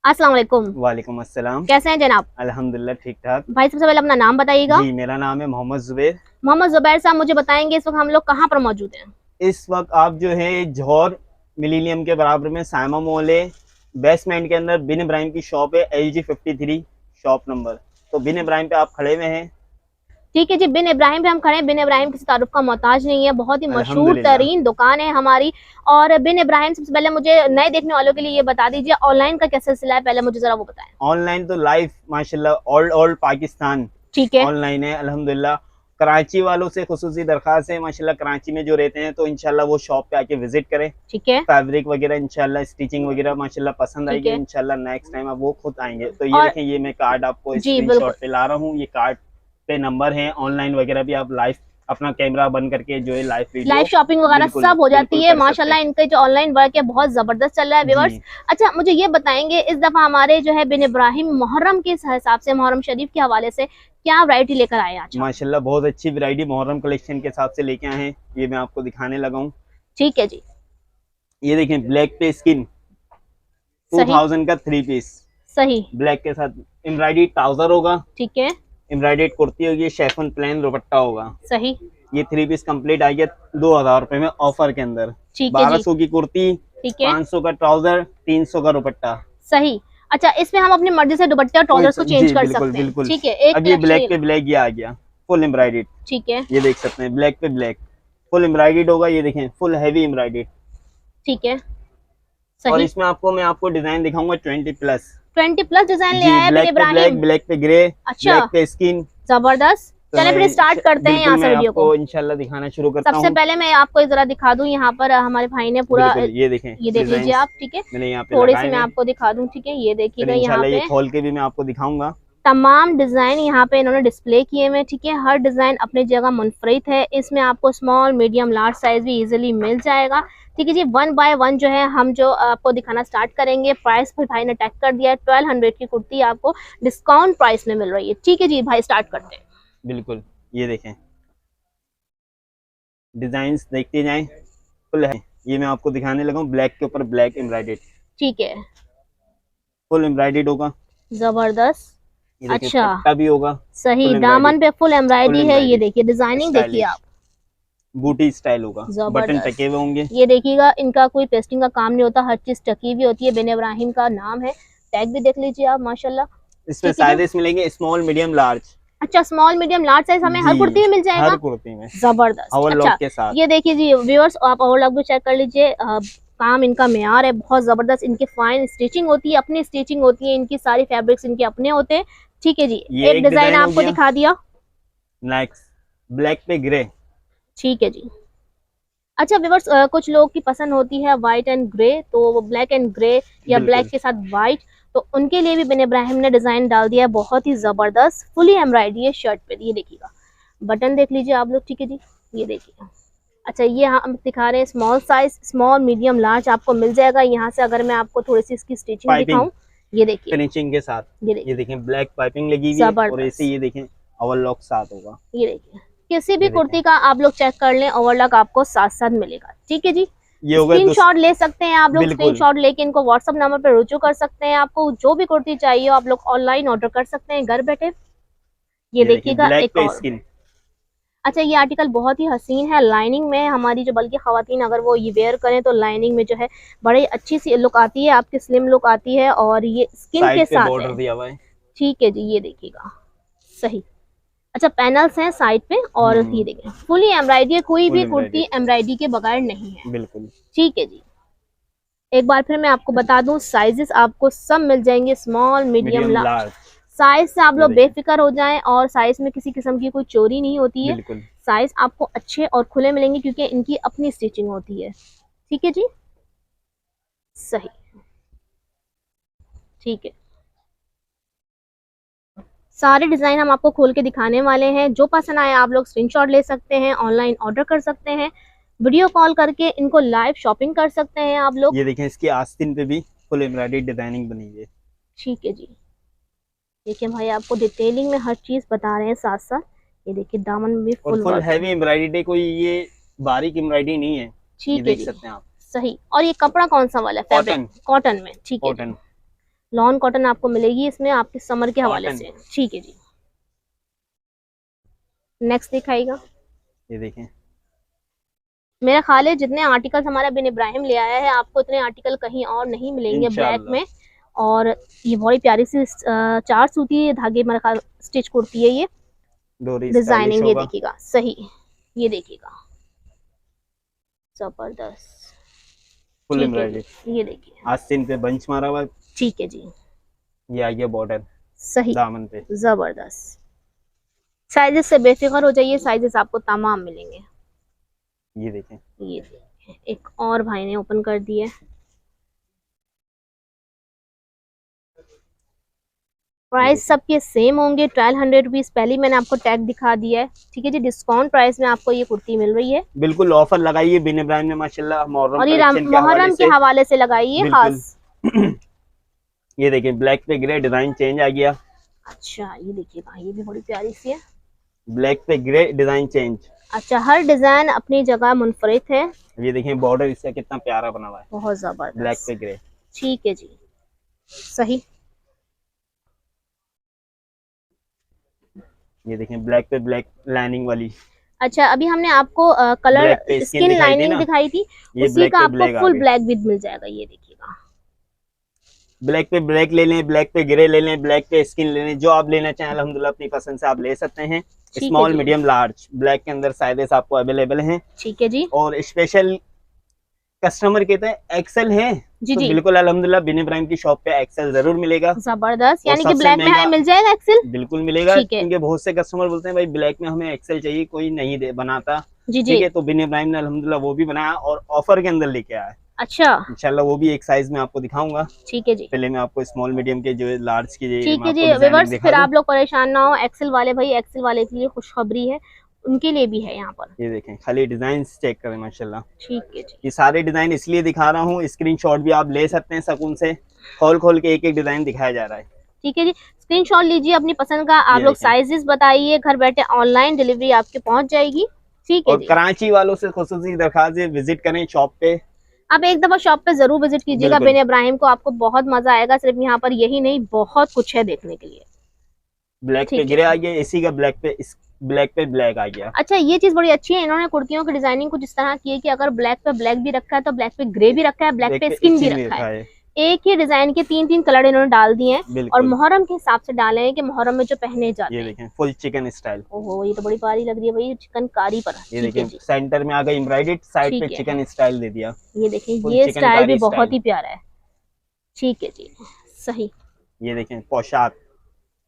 अस्सलाम वालेकुम। वालेकुम अस्सलाम। कैसे हैं जनाब? अल्हम्दुलिल्लाह ठीक ठाक। भाई सबसे पहले अपना नाम बताइएगा। जी मेरा नाम है मोहम्मद जुबैर। मोहम्मद जुबैर साहब, मुझे बताएंगे इस वक्त हम लोग कहाँ पर मौजूद हैं? इस वक्त आप जो है जौहर मिलीनियम के बराबर में साइमा मॉल है, बेसमेंट के अंदर बिन इब्राहिम की शॉप है, LG53 शॉप नंबर। तो बिन इब्राहिम पे आप खड़े हुए हैं। ठीक है जी, बिन इब्राहिम पे हम खड़े हैं। बिन इब्राहिम किसी तारुफ का मोहताज नहीं है, बहुत ही मशहूर अल्हम्दुलिल्लाह। तरीन दुकान है हमारी। और बिन इब्राहिम, सबसे पहले मुझे नए देखने वालों के लिए ये बता दीजिए, ऑनलाइन का क्या सिलसिला है, पहले मुझे जरा वो बताएं। ऑनलाइन तो लाइव माशाल्लाह ऑल पाकिस्तान ठीक है। ऑनलाइन है अल्हम्दुलिल्लाह। कराची वालों से खुसूसी दरखास्त है माशाल्लाह, कराची में जो रहते हैं तो इंशाल्लाह वो शॉप पे आके विजिट करें। ठीक है। फैब्रिक वगैरह इंशाल्लाह, स्टिचिंग वगैरह माशाल्लाह पसंद ठीक आएगी है। इंशाल्लाह। नेक्स्ट टाइम आप वो खुद आएंगे। तो ये और देखें, ये मैं कार्ड आपको जी बिल्कुल, स्क्रीनशॉट पे ला रहा हूँ। ये कार्ड पे नंबर है। ऑनलाइन वगैरह भी आप लाइव अपना कैमरा बंद करके जो है लाइव लाइव वीडियो शॉपिंग वगैरह बिल्कुल सब हो जाती बिल्कुल है कर सकते माशाल्लाह। हैं। इनका जो ऑनलाइन वर्क है बहुत जबरदस्त चल रहा है व्यूअर्स। जी अच्छा, मुझे ये बताएंगे इस दफा हमारे जो है बिन इब्राहिम मुहर्रम के हिसाब से, मुहर्रम शरीफ के हवाले से क्या वैरायटी लेकर आए आज आप? माशाल्लाह बहुत अच्छी वैरायटी मुहर्रम कलेक्शन के हिसाब से लेके आए हैं। ये मैं आपको दिखाने लगा हूँ। ठीक है जी। ये देखें, ब्लैक पे स्किन सही। 2000 का 3 पीस सही। ब्लैक के साथ एम्ब्रॉयडरी ट्राउजर होगा, ठीक है। एम्ब्रॉयडरी कुर्ती होगी, शेफन प्लेन दुपट्टा होगा। सही। ये 3 पीस कंप्लीट आ गया 2000 रुपए में ऑफर के अंदर। ठीक है जी। 1200 की कुर्ती, ठीक है। 500 का ट्राउजर, 300 का दुपट्टा। सही। अच्छा, इसमें हम अपनी मर्जी से दुपट्टे और ट्राउजर्स को चेंज जी कर बिल्कुल सकते हैं। बिल्कुल। ठीक है, एक अब ये कलेक्शन ब्लैक ये पे लो। ब्लैक ये आ गया फुल एम्ब्रॉयडेड। ठीक है। ये देख सकते हैं, ब्लैक पे ब्लैक फुल एम्ब्रॉयडेड होगा। ये देखें, फुल हैवी एम्ब्रॉयडेड। ठीक है। और सही। इसमें आपको मैं डिजाइन दिखाऊंगा 20+। 20+ डिजाइन ले जी, आया बिन ब्लैक पे ब्लैक, इब्राहिम। ब्लैक पे ग्रे, अच्छा, ब्लैक पे स्किन। जबरदस्त। तो चले फिर स्टार्ट करते हैं बिल्कुल यहाँ से मैं वीडियो को। आपको इंशाल्लाह दिखाना शुरू करता सबसे हूँ। पहले मैं आपको जरा दिखा दूं, यहाँ पर हमारे भाई ने पूरा बिल्कुल ये देखें ये देख लीजिए डिजाइन आप। ठीक है, मैंने यहाँ पे थोड़ी सी लगाए मैं हैं। आपको दिखा दूं। ठीक है, ये फिर देखिएगा यहाँ इंशाल्लाह ये पे खोल के भी मैं आपको दिखाऊंगा। तमाम डिजाइन यहाँ पे इन्होंने डिस्प्ले किए हुए। ठीक है, हर डिजाइन अपनी जगह मुनफरिद है। इसमें आपको स्मॉल, मीडियम, लार्ज साइज भी इजीली मिल जाएगा। ठीक है जी, 1 बाय 1 जो है हम जो आपको दिखाना स्टार्ट करेंगे। प्राइस भी भाई ने टैग कर दिया है, 1200 की कुर्ती आपको डिस्काउंट प्राइस में मिल रही है। ठीक है जी भाई, स्टार्ट करते हैं। बिल्कुल ये देखें, डिजाइन देखते जाएं, फुल है। ये मैं आपको दिखाने लगा हूँ, ब्लैक के ऊपर ब्लैक एम्ब्रॉयडेड, ठीक है, फुल एम्ब्रॉयडेड होगा। जबरदस्त। ये देखिए अच्छा, पट्टा भी होगा सही, फुल एम्ब्रॉयडेड। दामन पे फुल फुल एम्ब्रॉयडरी है। ये एम्ब्रॉयडेड देखिए, डिजाइनिंग देखिए स्टाइलिश आप, बूटी स्टाइल होगा। बटन टके जबरदस्त। हुए होंगे। ये देखिएगा, इनका कोई पेस्टिंग का काम नहीं होता, हर चीज टकी हुई होती है। बिन इब्राहिम का नाम है, टैग भी देख लीजिए आप माशाल्लाह। इसमें ठीक है जी। साइजेस मिलेंगे, स्मॉल, मीडियम, लार्ज। अच्छा, स्मॉल, मीडियम, लार्ज साइज हमें हर जी कुर्ती में मिल हर जाएगा। कुर्ती में जबरदस्त। ओवरलॉक अच्छा, के साथ। ये देखिए जी व्यूअर्स, आप ओवरलॉक भी चेक कर लीजिए। काम इनका मेयार है, बहुत जबरदस्त। इनकी फाइन स्टिचिंग होती है, अपनी स्टिचिंग होती है इनकी, सारी फैब्रिक्स इनके अपने होते हैं। ठीक है जी, ये एक एक डिजाइन डिजाइन हो आपको गया। दिखा दिया। नेक्स्ट ब्लैक पे ग्रे। ठीक है जी। अच्छा व्यूअर्स, कुछ लोग की पसंद होती है व्हाइट एंड ग्रे, तो वो ब्लैक एंड ग्रे या ब्लैक बिल्कुल के साथ व्हाइट, तो उनके लिए भी बिन इब्राहिम ने डिजाइन डाल दिया है, बहुत ही जबरदस्त। फुली एम्ब्रॉयडरी है शर्ट पे, ये देखिएगा, बटन देख लीजिए आप लोग। ठीक है जी, ये देखिए। अच्छा, ये हम दिखा रहे हैं small size, small, medium, large आपको मिल जाएगा यहाँ से। अगर मैं आपको थोड़ी सी इसकी स्टिचिंग पाइपिंग दिखाऊं, ये देखिए, फिनिशिंग के साथ। ये ये देखिए, देखें ब्लैक पाइपिंग लगी हुई है और ऐसे जबरदस्त। ये देखें ओवरलॉक साथ होगा। ये देखिए, किसी भी ये देखें, कुर्ती का आप लोग चेक कर लें, ओवरलॉक आपको साथ साथ मिलेगा। ठीक है जी, ये हो गए स्क्रीनशॉट ले सकते हैं आप लोग। बिल्कुल स्क्रीनशॉट लेके इनको व्हाट्सएप नंबर पर रुजू कर सकते हैं। आपको जो भी कुर्ती चाहिए आप लोग ऑनलाइन ऑर्डर कर सकते हैं घर बैठे। ये ये देखें देखिएगा ब्लैक एक पे और। स्किन। अच्छा, ये आर्टिकल बहुत ही हसीन है, लाइनिंग में हमारी जो बल्कि खवातीन अगर वो ये वेयर करें तो लाइनिंग में जो है बड़ी अच्छी सी लुक आती है, आपकी स्लिम लुक आती है, और ये स्किन के साइड पे साथ बॉर्डर है। दिया हुआ है। ठीक है जी, ये देखिएगा, सही। अच्छा, पैनल्स हैं साइड पे, और ये देखें फुली एम्ब्रॉयडरी, कोई फुल भी कुर्ती एम्ब्रॉयडेड एम्ब्रॉयडरी के बगैर नहीं है। बिल्कुल। ठीक है जी, एक बार फिर मैं आपको बता दूं, साइजेस आपको सब मिल जाएंगे, small, medium, medium large. Large. Size से आप ये लोग देखें बेफिक्र हो जाएं, और साइज में किसी किस्म की कोई चोरी नहीं होती है। बिल्कुल। साइज आपको अच्छे और खुले मिलेंगे क्योंकि इनकी अपनी स्टिचिंग होती है। ठीक है जी, सही। ठीक है, सारे डिजाइन हम आपको खोल के दिखाने वाले हैं। जो पसंद आए आप लोग स्क्रीनशॉट ले सकते हैं, ऑनलाइन ऑर्डर कर सकते हैं, वीडियो कॉल करके इनको लाइव शॉपिंग कर सकते हैं आप लोग। ये देखें, इसकी आस्तीन पे भी फुल एम्ब्रॉयडेड डिजाइनिंग बनी हुई है। ठीक है जी, देखिए भाई आपको डिटेलिंग में हर चीज बता रहे हैं साथ साथ। ये देखिए, दामन में भी और फुल फुल वर्क है। हैवी एम्ब्रॉयडेड है, कोई ये बारीक एम्ब्रॉयडरी नहीं है। ये ठीक है देख जी, सकते हैं आप। सही। और ये कपड़ा कौन सा वाला है? Fabric cotton. कॉटन में। ठीक है जी, कॉटन लॉन कॉटन आपको मिलेगी इसमें आपके समर के हवाले कॉटन। से। ठीक है जी, नेक्स्ट दिखाएगा। ये देखें, मेरा ख्याल है जितने आर्टिकल्स हमारा बिन इब्राहिम ले आया है आपको इतने आर्टिकल कहीं और नहीं मिलेंगे ब्लैक इंशाल्लाह। में। और ये बड़ी प्यारी सी 4 सूती धागे मेरा ख्याल स्टिच कुर्ती है ये। डोरी स्टाइलिश डिजाइनिंग ये होगा। देखिएगा, सही, ये देखिएगा, जबरदस्त। फुल ठीक है एम्ब्रॉयडरी। जी, ये देखिए। आस्तीन पे बंच मारा हुआ है। ठीक है जी, ये आ गया बॉर्डर सही, दामन पे। जबरदस्त। साइजेस से बेफिक्र हो जाइए, साइजेस आपको तमाम मिलेंगे। ये देखें, ये देखिए, एक और भाई ने ओपन कर दिए। प्राइस सबके सेम होंगे, 1200 रुपीज पहले मैंने आपको टैग दिखा दिया है। ठीक है जी, डिस्काउंट प्राइस में आपको ये कुर्ती मिल रही है। बिल्कुल ऑफर लगाइए बिन इब्राहिम ने माशाल्लाह मुहर्रम और ये कलेक्शन के हवाले मुहर्रम के से। हवाले से लगाई है बिल्कुल। खास। ये देखिए, ब्लैक पे ग्रे डिजाइन चेंज आ गया। अच्छा, ये देखिएगा, ये भी बड़ी प्यारी सी है। ब्लैक पे ग्रे डिजाइन चेंज। अच्छा, हर डिजाइन अपनी जगह मुनफरिद है। ये देखिए बॉर्डर इसका कितना प्यारा बना हुआ है, बहुत ब्लैक जबरदस्त। पे ग्रे। ठीक है जी, सही। ये देखें ब्लैक पे ब्लैक लाइनिंग वाली। अच्छा, अभी हमने आपको कलर ब्लैक पे स्किन स्किन दिखाई दी लाइनिंग ना, दिखाई थी, ये उसी ब्लैक का पे आपको ब्लैक आ फुल गए। ब्लैक विद मिल जाएगा। ये देखिएगा, ब्लैक पे ब्लैक ले लें, ब्लैक पे ग्रे ले लें, ब्लैक पे स्किन ले लें, जो आप लेना चाहें अल्हम्दुलिल्लाह अपनी पसंद से आप ले सकते हैं। ठीक है स्मॉल जी। मीडियम लार्ज ब्लैक के अंदर साइजेस आपको अवेलेबल हैं। ठीक है जी, और स्पेशल कस्टमर कहते हैं एक्सेल है, जी तो जी, बिल्कुल अल्हम्दुलिल्लाह बिन इब्राहिम की शॉप पे एक्सेल जरूर मिलेगा। जबरदस्त। और यानी कि सबसे ब्लैक में महंगा हमें मिल जाएगा एक्सेल। बिल्कुल मिलेगा, ठीक है, क्योंकि बहुत से कस्टमर बोलते हैं भाई ब्लैक में हमें एक्सेल चाहिए, कोई नहीं दे बनाता। जी ठीक जी। है, तो बिन इब्राहिम ने अल्हम्दुलिल्लाह वो भी बनाया और ऑफर के अंदर लेके आया है। अच्छा, इंशाल्लाह वो भी एक साइज में आपको दिखाऊंगा। ठीक है जी। पहले मैं आपको स्मॉल मीडियम के जो लार्ज की ठीक मैं है जी आपको डिजाइनिंग व्यूअर्स, दिखा फिर दूं। आप लोग परेशान ना हो। एक्सेल वाले भाई, एक्सेल वाले के लिए खुशखबरी है, उनके लिए भी है यहाँ पर। ये देखें, खाली डिजाइन चेक करें माशाल्लाह। ठीक है जी, ये सारे डिजाइन इसलिए दिखा रहा हूँ, स्क्रीनशॉट भी आप ले सकते हैं सुकून से, खोल खोल के एक एक डिजाइन दिखाया जा रहा है। ठीक है जी। स्क्रीनशॉट लीजिए अपनी पसंद का, आप ये लोग देखें, साइजेस बताइए, घर बैठे ऑनलाइन डिलीवरी आपके पहुंच जाएगी। ठीक है और जी। कराची वालों से खुसूसी दरखास्त है विजिट करें शॉप पे। आप एक दफा शॉप पे जरूर विजिट कीजिएगा बिल्कुल। बिन इब्राहिम को, आपको बहुत मजा आएगा। सिर्फ यहाँ पर यही नहीं, बहुत कुछ है देखने के लिए। ब्लैक पे ठीक है ग्रे जी। आ गया, इसी का ब्लैक पे ब्लैक आ गया। अच्छा, ये चीज बड़ी अच्छी है, इन्होंने कुर्तियों की डिजाइनिंग को जिस तरह की है कि अगर ब्लैक पे ब्लैक भी रखा है तो ब्लैक पे ग्रे भी रखा है, ब्लैक ब्लैक पे पे स्किन भी स्किन भी रखा है। रखा है। एक ही डिजाइन के 3 3 कलर इन्होंने डाल दिए हैं। और बिल्कुल। मुहर्रम के हिसाब से डाले हैं कि मुहर्रम में जो पहने जाते ये हैं। देखें फुल चिकन स्टाइल। ओहो, ये तो बड़ी प्यारी लग रही है भाई, चिकन कारी पर। ये ठीक है देखें जी, सेंटर में आ गई एम्ब्रॉयडर्ड, साइड पे ठीक है। चिकन स्टाइल दे दिया। ये देखें, फुल ये चिकन स्टाइल भी कारी बहुत स्टाइल। ही प्यारा है। ठीक है जी, सही। ये देखें पोशाक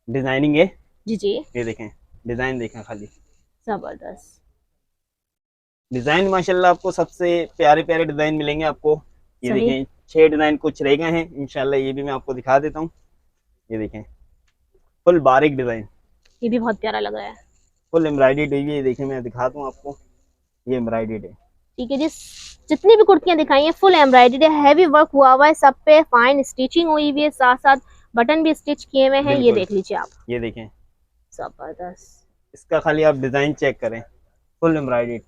डिजाइनिंग है। जी जी, ये देखें डिजाइन देखें खाली, जबरदस्त। डिजाइन माशाल्लाह आपको सबसे प्यारे प्यारे डिजाइन मिलेंगे आपको। ये सही, देखें 6 डिजाइन कुछ रह गए हैं, इंशाल्लाह ये भी मैं आपको दिखा देता हूँ। ये देखें फुल बारीक डिजाइन, ये भी बहुत प्यारा लग रहा है। फुल एम्ब्रॉयडर्ड है। ये देखें मैं दिखा दूँ आपको, ये एम्ब्रॉयडर्ड है। ठीक है जी, जितनी भी कुर्तियां दिखाई हैं फुल एम्ब्रॉयडरी है, हैवी वर्क हुआ हुआ है, सब पे फाइन स्टिचिंग हुई हुई है, साथ साथ बटन भी स्टिच किए हुए हैं। ये बिल्कुल। देख लीजिए आप, ये देखें, जबरदस्त। इसका खाली आप डिजाइन चेक करें, फुल एम्ब्रॉयडर्ड।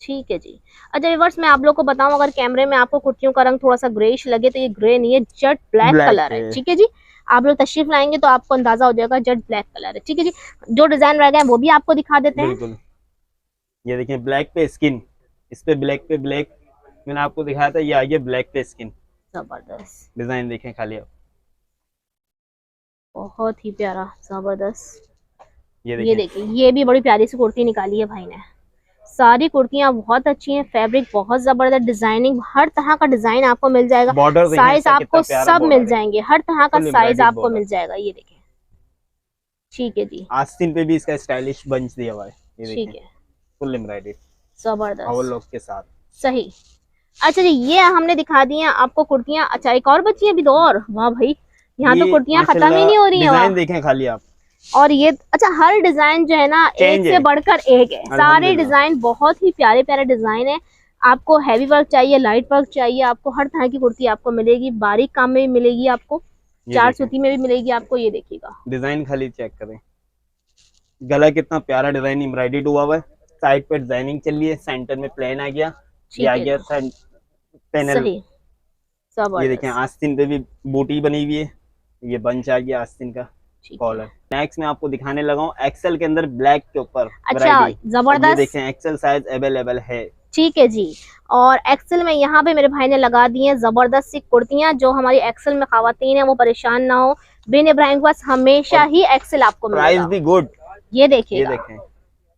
ठीक है जी। अच्छा व्यूअर्स, मैं आप लोग को बताऊं, अगर कैमरे में आपको कुर्तियों का रंग थोड़ा सा ग्रेइश लगे तो ये ग्रे नहीं है, जेट ब्लैक ब्लैक कलर है। है। ठीक है जी, आप लोग तशरीफ लाएंगे तो आपको अंदाजा हो जाएगा, जेट ब्लैक कलर है। ठीक है जी, जो डिजाइन रह गए वो भी आपको दिखा देते हैं। बिल्कुल। ये देखें ब्लैक पे स्किन, इस पे ब्लैक मैंने आपको दिखाया था, ये आ गया ब्लैक पे स्किन। जबरदस्त, डिजाइन देखें खाली आप। बहुत ही प्यारा, जबरदस्त। ये ये देखें, देखिए, ये भी बड़ी प्यारी सी कुर्ती निकाली है भाई ने। सारी कुर्तियां बहुत अच्छी हैं, फैब्रिक बहुत जबरदस्त, डिजाइनिंग हर तरह का डिजाइन आपको मिल जाएगा। बॉर्डर देखें साइज इसका कितना आपको प्यारा सब मिल बॉर्डर है, जाएंगे, हर तरह का फुल साइज एम्ब्रॉयडर्ड आपको बॉर्डर। मिल जाएगा। ये देखें, ठीक है जी, आस्तीन पे भी इसका स्टाइलिश बंच दिया हुआ है। ये ठीक देखें है, फुल एम्ब्रॉयडर्ड जबरदस्त, ओवरलॉक के साथ। सही। अच्छा जी, ये हमने दिखा दी हैं आपको कुर्तियां। अच्छा, एक और बची है अभी, दो और। वाह भाई, यहाँ तो ये कुर्तियां खत्म ही माशाल्लाह नहीं हो रही हैं। वाह। डिजाइन देखें खाली आप, और ये, अच्छा, हर डिजाइन जो है ना एक चेंज से है बढ़कर एक है। सारे अल्हम्दुलिल्लाह। डिजाइन बहुत ही प्यारे प्यारे डिजाइन है। आपको हैवी वर्क चाहिए, लाइट वर्क चाहिए, आपको हर तरह की कुर्ती आपको मिलेगी। बारीक काम में भी मिलेगी आपको, ये 4 देखें सूती में भी मिलेगी आपको। ये देखिएगा, डिजाइन खाली चेक करें, गला कितना प्यारा डिजाइन एम्ब्रॉयडर्ड हुआ हुआ है, साइड पे डिजाइनिंग चल रही है, सेंटर में प्लेन आ गया। ये ठीक आ है गया जी, पैनल। सही, ये देखें जबरदस्त। आस्तीन पे भी बूटी बनी हुई है, ये बंच आ गया आस्तीन का ठीक है। कॉलर। नेक्स्ट में आपको दिखाने लगा हूँ एक्सेल के अंदर ब्लैक के ऊपर अच्छा, वैरायटी। ये जबरदस्त। देखें एक्सेल साइज अवेलेबल है। ठीक है जी। और एक्सेल में यहाँ पे मेरे भाई ने लगा दी हैं जबरदस्त सी कुर्तियां, जो हमारी एक्सेल में खवातीन है वो परेशान ना हो। बिन इब्राहिम के पास हमेशा और ही एक्सेल आपको प्राइस मिलेगा। भी गुड। ये ये देखिएगा, देखें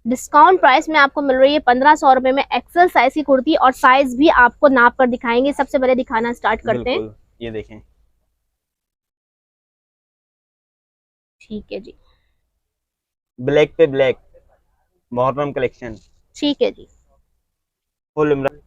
डिस्काउंट प्राइस में आपको मिल रही है 1500 रुपए में एक्सेल साइज की कुर्ती, और साइज भी आपको नाप कर दिखाएंगे। सबसे पहले दिखाना स्टार्ट करते हैं। बिल्कुल, ये देखें ठीक है जी। ब्लैक पे ब्लैक मोहर्रम कलेक्शन ठीक है जी। फुल इमरान।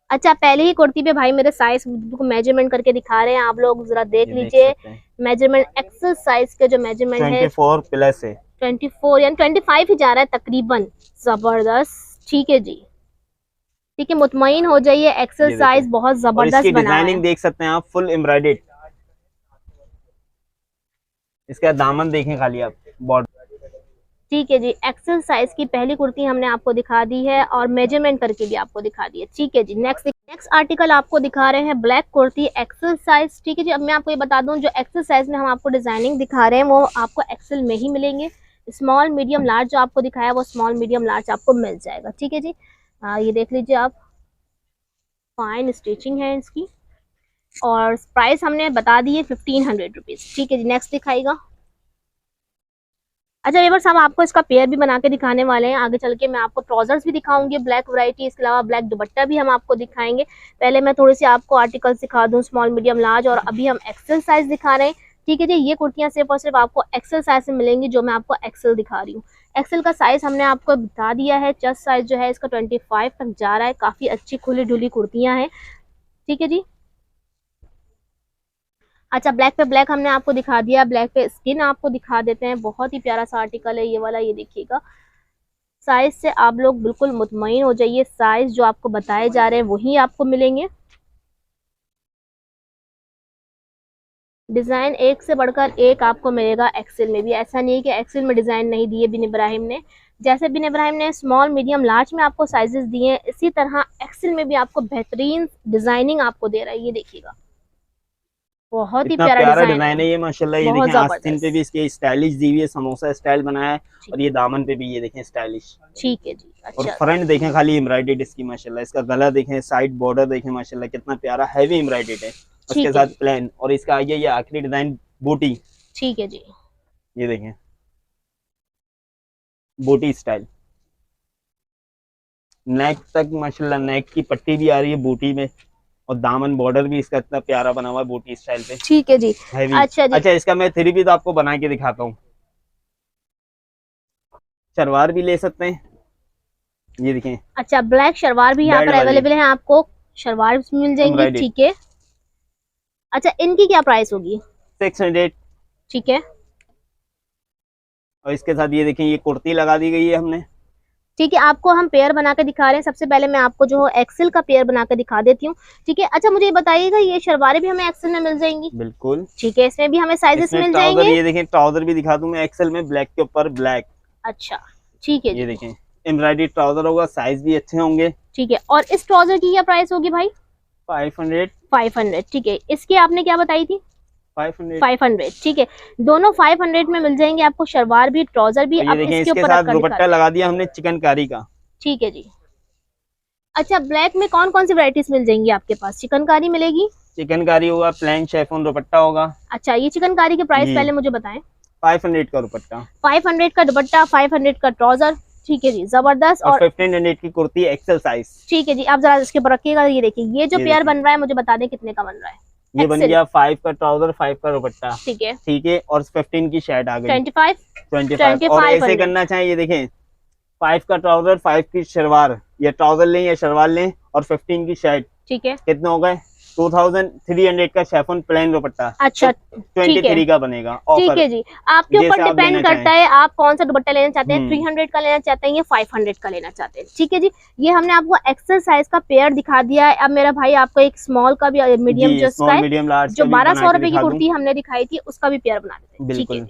अच्छा, पहले ही कुर्ती पे भाई मेरे साइज को मेजरमेंट करके दिखा रहे हैं, आप लोग जरा देख ये देख लीजिए। सकते हैं मेजरमेंट एक्सेल साइज के जो मेजरमेंट है 24 प्लस है। 24 यानी 25 ही जा रहा है तकरीबन। जबरदस्त। ठीक है जी। ठीक है, मुतमईन हो जाइए, एक्सेल ये साइज देखें बहुत और जबरदस्त इसकी बना है। डिजाइनिंग देख सकते हैं आप, फुल एम्ब्रॉयडेड। इसका दामन देखें खाली आप, बॉर्डर। ठीक है जी, एक्सेल साइज की पहली कुर्ती हमने आपको दिखा दी है और मेजरमेंट करके भी आपको दिखा दी है। ठीक है जी। नेक्स्ट आर्टिकल आपको दिखा रहे हैं ब्लैक कुर्ती एक्सेल साइज। ठीक है जी। अब मैं आपको ये बता दूं, जो एक्सेल साइज में हम आपको डिजाइनिंग दिखा रहे हैं वो आपको एक्सेल में ही मिलेंगे। स्मॉल मीडियम लार्ज जो आपको दिखाया वो स्मॉल मीडियम लार्ज आपको मिल जाएगा। ठीक है जी। ये देख लीजिए आप, फाइन स्टिचिंग है इसकी, और प्राइस हमने बता दी है 1500 रुपीज। ठीक है जी। नेक्स्ट दिखाएगा। अच्छा व्यूअर्स, हम आपको इसका पेयर भी बना के दिखाने वाले हैं। आगे चल के मैं आपको ट्राउजर्स भी दिखाऊंगी ब्लैक वैरायटी, इसके अलावा ब्लैक दुपट्टा भी हम आपको दिखाएंगे। पहले मैं थोड़ी सी आपको आर्टिकल दिखा दूं, स्मॉल मीडियम लार्ज, और अभी हम एक्सेल साइज दिखा रहे हैं। ठीक है जी। ये कुर्तियां सिर्फ और सिर्फ आपको एक्सेल साइज से मिलेंगी, जो मैं आपको एक्सेल दिखा रही हूँ। एक्सेल का साइज हमने आपको बता दिया है, चेस्ट साइज जो है इसका 25 तक जा रहा है। काफी अच्छी खुली ढुली कुर्तियां हैं। ठीक है जी। अच्छा, ब्लैक पे ब्लैक हमने आपको दिखा दिया, ब्लैक पे स्किन आपको दिखा देते हैं। बहुत ही प्यारा सा आर्टिकल है ये वाला, ये देखिएगा। साइज से आप लोग बिल्कुल मुतमईन हो जाइए, साइज जो आपको बताए जा रहे हैं वही आपको मिलेंगे। डिजाइन एक से बढ़कर एक आपको मिलेगा एक्सेल में भी। ऐसा नहीं है कि एक्सेल में डिजाइन नहीं दिए बिन इब्राहिम ने। जैसे बिन इब्राहिम ने स्मॉल मीडियम लार्ज में आपको साइजेस दिए हैं, इसी तरह एक्सेल में भी आपको बेहतरीन डिजाइनिंग आपको दे रहा है। ये देखिएगा, बहुत ही इतना प्यारा प्यारा डिजाइन है, डिजाइन है ये माशाल्लाह। ये बहुत देखें आस्तीन पे जबरदस्त। भी इसके स्टाइलिश दी हुई है, समोसा स्टाइल बनाया है। ठीक और ये दामन पे भी ये देखें स्टाइलिश। ठीक है जी। और अच्छा, फ्रंट देखें खाली एम्ब्रॉयडेड इसकी माशाल्लाह। इसका गला देखें, साइड बॉर्डर देखें माशाल्लाह कितना प्यारा हैवी एम्ब्रॉयडेड है। उसके ठीक है साथ जी। प्लेन, और इसका आगे ये आखिरी डिजाइन बूटी। ठीक है जी। ये देखें बूटी स्टाइल, नेक तक माशाल्लाह नेक की पट्टी भी आ रही है बूटी में। और दामन बॉर्डर भी इसका इतना प्यारा बना हुआ है बूटी स्टाइल पे, ठीक है जी। हैवी। अच्छा जी। अच्छा, इसका मैं थ्री पीस आपको बना के दिखाता हूँ। शलवार भी ले सकते हैं, ये देखें अच्छा, ब्लैक शलवार भी यहाँ बेल्ट पर वाली अवेलेबल है, आपको शलवार भी मिल जाएंगी। एम्ब्रॉयडेड ठीक है। अच्छा, इनकी क्या प्राइस होगी? 600। ठीक है। और इसके साथ ये देखें ये कुर्ती लगा दी गई है हमने। ठीक है, आपको हम पेयर बना के दिखा रहे हैं। सबसे पहले मैं आपको जो एक्सेल का पेयर बना के दिखा देती हूँ। ठीक है। अच्छा, मुझे ये बताइएगा, ये शलवारें भी हमें एक्सेल में मिल जाएंगी? बिल्कुल। ठीक है, इसमें भी हमें साइजेस इसमें मिल ट्राउजर, जाएंगे। ये देखें ट्राउजर भी दिखा दूं मैं एक्सेल में, ब्लैक के ऊपर ब्लैक। अच्छा, ठीक है ये जी। देखें एम्ब्रॉयडरी ट्राउजर होगा, साइज भी अच्छे होंगे। ठीक है, और इस ट्राउजर की क्या प्राइस होगी भाई? 500। 500। ठीक है, इसकी आपने क्या बताई थी? 500। 500। ठीक है, दोनों 500 में मिल जाएंगे आपको, शलवार भी ट्राउजर भी। और ये अब देखें इसके इसके ऊपर साथ रखकर दुपट्टा दिखाते हैं। लगा दिया हमने चिकनकारी का। ठीक है जी। अच्छा, ब्लैक में कौन कौन सी वैरायटीज मिल जाएंगी आपके पास? चिकनकारी मिलेगी? चिकनकारी होगा, प्लेन शेफोन दुपट्टा होगा। अच्छा, ये चिकनकारी के प्राइस जी पहले मुझे बताएं। 500 का दुपट्टा 500 का दुपट्टा, 500 का ट्राउजर। ठीक है जी, जबरदस्त। और और 1500 की कुर्ती एक्सेल साइज। ठीक है जी, आप जरा इसके ऊपर रखिएगा। ये देखिए, ये जो ये पेयर देखें बन रहा है मुझे बता दें कितने का बन रहा है? ये बन एक्सेल। गया 5 का ट्राउजर, 5 का दुपट्टा। ठीक है। ठीक है, और 15 की शर्ट आ गई 25। 25। और ऐसे 2500। करना चाहें, ये देखें 5 का ट्राउजर, 5 की शलवार, या ट्राउजर लें या शलवार लें, और 15 की शर्ट। ठीक है। कितने हो गए? 2300 का शेफोन प्लेन दुपट्टा। अच्छा, तो ठीक है। 23 का बनेगा ठीक ऑफर, है जी, आपके ऊपर जैसे आप लेना डिपेंड करता चाहें। है आप कौन सा दुपट्टा लेना चाहते हैं, 300 300 का लेना चाहते हैं या 500 का लेना चाहते हैं। ठीक है जी। ये हमने आपको एक्सेल साइज का पेयर दिखा दिया है। अब मेरा भाई आपको एक स्मॉल का भी, मीडियम जी, जो स्मॉल है, मीडियम लार्ज जो का भी बना 1200 के रुपए की दिखा दूं। कुर्ती हमने दिखाई थी उसका भी पेयर बना देते हैं। ठीक है बिल्कुल।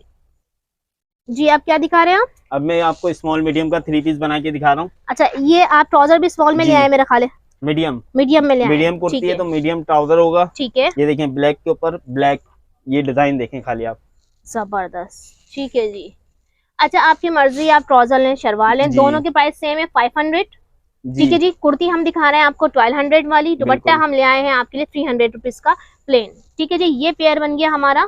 जी। जी, आप क्या दिखा रहे हैं आप? अब मैं आपको स्मॉल मीडियम का 3 पीस बना के दिखा रहा हूँ। अच्छा, ये आप ट्राउजर भी स्मॉल में ले जी आए मेरा ख्याल है। मीडियम मीडियम में ले आए हैं। मीडियम कुर्ती ठीक है तो मीडियम ट्राउजर होगा। ठीक है, ये देखें ब्लैक के ऊपर ब्लैक, ये डिजाइन देखें खाली आप। जबरदस्त। ठीक है जी। अच्छा, आपकी मर्जी, आप ट्राउजर लें शलवार लें, जी। दोनों के प्राइस सेम है 500। जी ठीक है जी। कुर्ती हम दिखा रहे हैं आपको 1200 वाली, दुपट्टा बिल्कुल। हम ले आए हैं आपके लिए 300 रुपीज का प्लेन। ठीक है जी। ये पेयर बन गया हमारा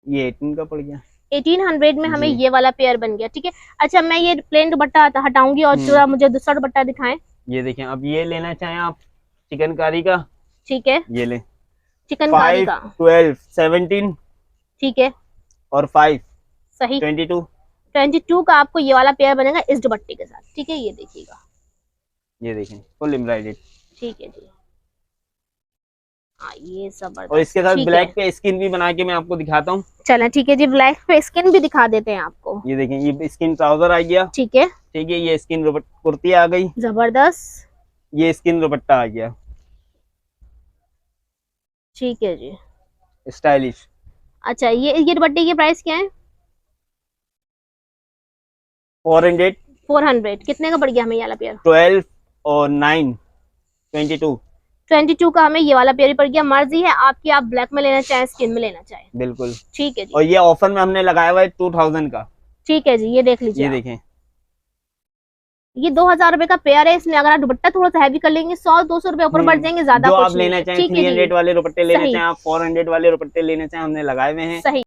ये 18 का पड़ गया। 1800 में हमें जी। ये वाला पेयर बन गया। ठीक है। अच्छा, मैं ये प्लेन दुपट्टा हटाऊंगी और थोड़ा मुझे दूसरा दुपट्टा दिखाएं। ये देखें, अब ये लेना चाहें आप चिकनकारी का, ठीक है, ये ले चिकनकारी 5, का। 12, 17 ठीक है, और 5, सही। 22। 22 का आपको ये वाला पेयर बनेगा इस दुपट्टे के साथ। ठीक है, ये देखिएगा। ये देखें फुल एम्ब्रॉयडर्ड। ठीक है जी। हाँ, ये जबरदस्त। और इसके साथ ठीक ब्लैक है। पे स्किन भी बना के मैं आपको दिखाता हूँ। चलें, ठीक है जी। ब्लैक पे स्किन भी दिखा देते हैं आपको। ये देखें, ये स्किन ट्राउजर आ गया। ठीक है, ठीक है, ये स्किन कुर्ती आ गई, जबरदस्त। ये स्किन दुपट्टा आ गया, ठीक है जी। स्टाइलिश। अच्छा, ये दुपट्टे की प्राइस क्या है? 400, 400। कितने का पड़ गया हमें ये वाला पेयर? 12 और 9, 22। 22 का हमें ये वाला पेयर पड़ गया। मर्जी है आपकी, आप ब्लैक में लेना चाहें, स्किन में लेना चाहें। बिल्कुल। ठीक है जी। और ये ऑफर में हमने लगाया हुआ है 2000 का। ठीक है जी, ये देख लीजिए। ये आप। देखें, ये 2000 रुपए का पेयर है। इसमें अगर आप दुपट्टा थोड़ा सा हैवी कर लेंगे 100-200 रुपए ऊपर बढ़ जाएंगे, ज्यादा जो कुछ आप नहीं लेना है। चाहें ठीक है जी। 300 वाले दुपट्टे लेना सही। चाहें आप 400 वाले दुपट्टे लेना चाहें, हमने लगाए हुए हैं। सही।